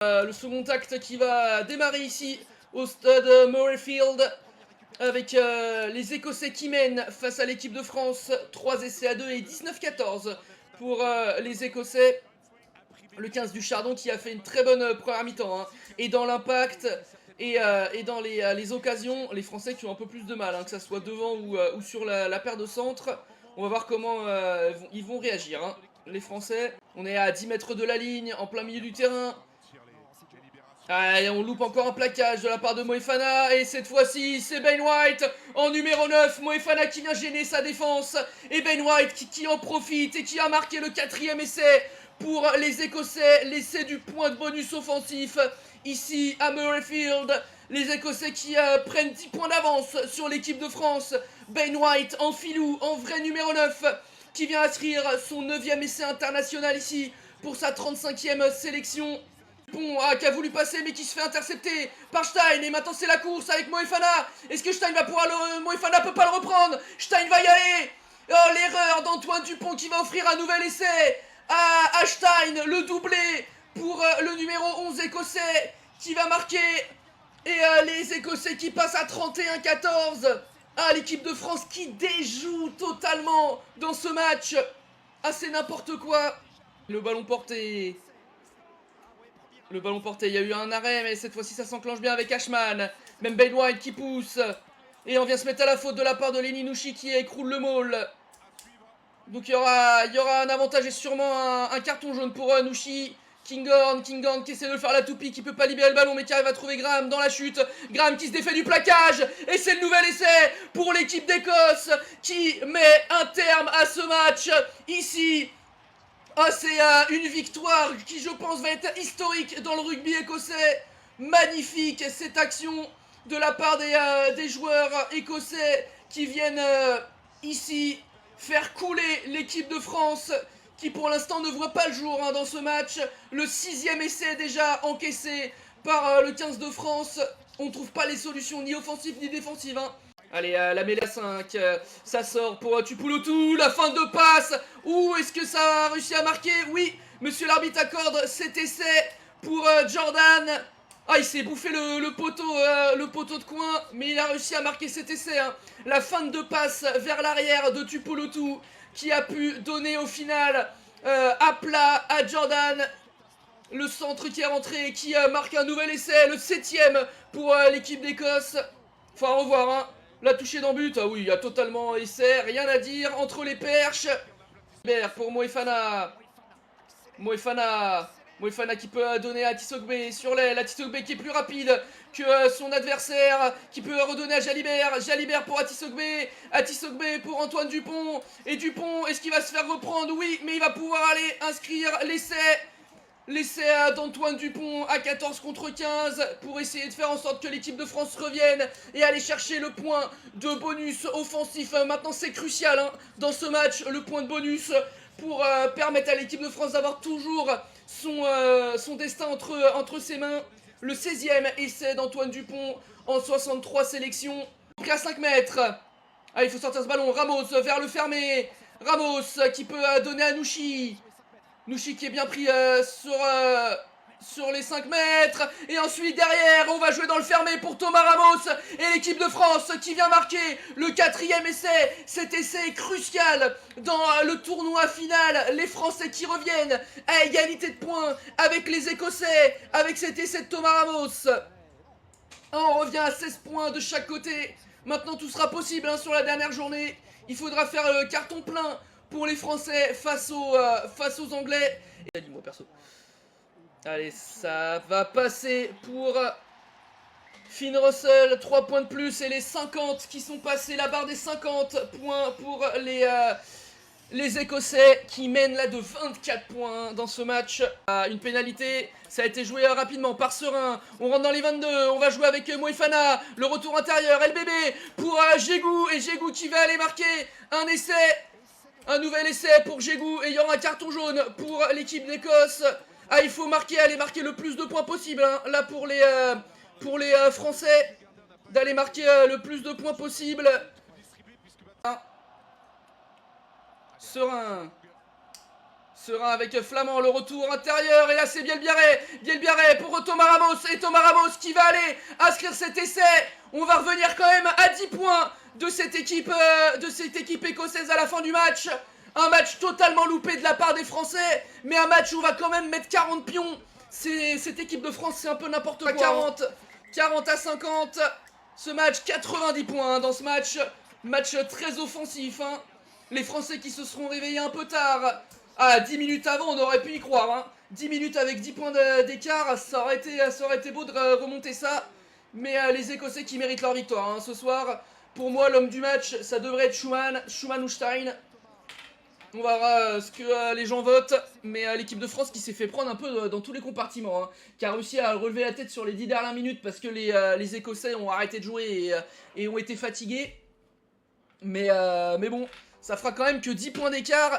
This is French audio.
Le second acte qui va démarrer ici au stade Murrayfield avec les Écossais qui mènent face à l'équipe de France. 3 essais à 2 et 19-14 pour les Écossais. Le 15 du Chardon qui a fait une très bonne première mi-temps, hein. Et dans l'impact et dans les occasions, les Français qui ont un peu plus de mal, hein, que ça soit devant ou sur la paire de centre. On va voir comment ils vont réagir, hein. Les Français, on est à 10 mètres de la ligne, en plein milieu du terrain. Ah, et on loupe encore un plaquage de la part de Moefana. Et cette fois-ci, c'est Ben White en numéro 9. Moefana qui vient gêner sa défense. Et Ben White qui en profite et qui a marqué le 4e essai pour les Écossais. L'essai du point de bonus offensif ici à Murrayfield. Les Écossais qui prennent 10 points d'avance sur l'équipe de France. Ben White en filou, en vrai numéro 9, qui vient inscrire son 9e essai international ici pour sa 35e sélection. Dupont qui a voulu passer mais qui se fait intercepter par Stein. Et maintenant c'est la course avec Moefana. Est-ce que Stein va pouvoir Moefana peut pas le reprendre. Stein va y aller. Oh, l'erreur d'Antoine Dupont qui va offrir un nouvel essai à Stein. Le doublé pour le numéro 11 écossais qui va marquer. Et les Écossais qui passent à 31-14. Ah, l'équipe de France qui déjoue totalement dans ce match. Ah, c'est n'importe quoi. Le ballon porté. Il y a eu un arrêt, mais cette fois-ci ça s'enclenche bien avec Ashman. Même Ben White qui pousse. Et on vient se mettre à la faute de la part de Lenny Nushi qui écroule le maul. Donc il y aura un avantage et sûrement un carton jaune pour Nushi. Kinghorn qui essaie de faire la toupie, qui peut pas libérer le ballon mais qui arrive à trouver Graham dans la chute. Graham qui se défait du plaquage. Et c'est le nouvel essai pour l'équipe d'Écosse qui met un terme à ce match ici. Ah, c'est une victoire qui, je pense, va être historique dans le rugby écossais. Magnifique cette action de la part des joueurs écossais qui viennent ici faire couler l'équipe de France qui, pour l'instant, ne voit pas le jour, hein, dans ce match. Le 6e essai déjà encaissé par le 15 de France. On ne trouve pas les solutions ni offensives ni défensives, hein. Allez, la mêlée à 5, ça sort pour Tupulotu, la fin de passe. Ouh, est-ce que ça a réussi à marquer? Oui, monsieur l'arbitre accorde cet essai pour Jordan. Ah, il s'est bouffé le poteau de coin, mais il a réussi à marquer cet essai, hein. La fin de passe vers l'arrière de Tupulotu qui a pu donner au final à plat à Jordan. Le centre qui est rentré et qui marque un nouvel essai, le 7e pour l'équipe d'Écosse. Faut revoir, hein. La touchée dans but, ah oui, il y a totalement essai, rien à dire entre les perches. Pour Moefana. Moefana qui peut donner à Tisogbe sur l'aile. Atisogbe qui est plus rapide que son adversaire. Qui peut redonner à Jalibert. Jalibert pour Atisogbe. Atisogbe pour Antoine Dupont. Et Dupont, est-ce qu'il va se faire reprendre? Oui, mais il va pouvoir aller inscrire l'essai. L'essai d'Antoine Dupont à 14 contre 15 pour essayer de faire en sorte que l'équipe de France revienne et aller chercher le point de bonus offensif. Maintenant c'est crucial, hein, dans ce match, le point de bonus pour permettre à l'équipe de France d'avoir toujours son destin entre ses mains. Le 16e essai d'Antoine Dupont en 63 sélections. Donc à 5 mètres. Ah, il faut sortir ce ballon. Ramos vers le fermé. Ramos qui peut donner à Nushi. Nushi qui est bien pris sur les 5 mètres. Et ensuite derrière on va jouer dans le fermé pour Thomas Ramos. Et l'équipe de France qui vient marquer le 4e essai. Cet essai est crucial dans le tournoi final. Les Français qui reviennent à égalité de points avec les Écossais. Avec cet essai de Thomas Ramos. On revient à 16 points de chaque côté. Maintenant tout sera possible, hein, sur la dernière journée. Il faudra faire le carton plein pour les Français face aux Anglais. Et dis-moi perso. Allez, ça va passer pour Finn Russell. 3 points de plus et les 50 qui sont passés. La barre des 50 points pour les Écossais qui mènent là de 24 points dans ce match. Une pénalité, ça a été joué rapidement par Serein. On rentre dans les 22, on va jouer avec Moefana. Le retour intérieur, LBB pour Jégou. Et Jégou qui va aller marquer un essai. Un nouvel essai pour Jégou. Et il y aura un carton jaune pour l'équipe d'Écosse. Ah, il faut aller marquer le plus de points possible, hein, là pour les Français. D'aller marquer le plus de points possible. Serein avec Flamand, le retour intérieur, et là c'est Bielbiarré pour Thomas Ramos, et Thomas Ramos qui va aller inscrire cet essai. On va revenir quand même à 10 points de cette équipe écossaise à la fin du match. Un match totalement loupé de la part des Français, mais un match où on va quand même mettre 40 pions. Cette équipe de France, c'est un peu n'importe quoi. 40 à 50, ce match, 90 points dans ce match. Match très offensif, hein. Les Français qui se seront réveillés un peu tard. Ah, 10 minutes avant, on aurait pu y croire, hein. 10 minutes avec 10 points d'écart, ça aurait été beau de remonter ça. Mais les Écossais qui méritent leur victoire, hein, ce soir. Pour moi, l'homme du match, ça devrait être Schumann ou Stein. On va voir ce que les gens votent. Mais l'équipe de France qui s'est fait prendre un peu dans tous les compartiments, hein, qui a réussi à relever la tête sur les 10 dernières minutes parce que les Écossais ont arrêté de jouer et ont été fatigués. Mais bon, ça fera quand même que 10 points d'écart.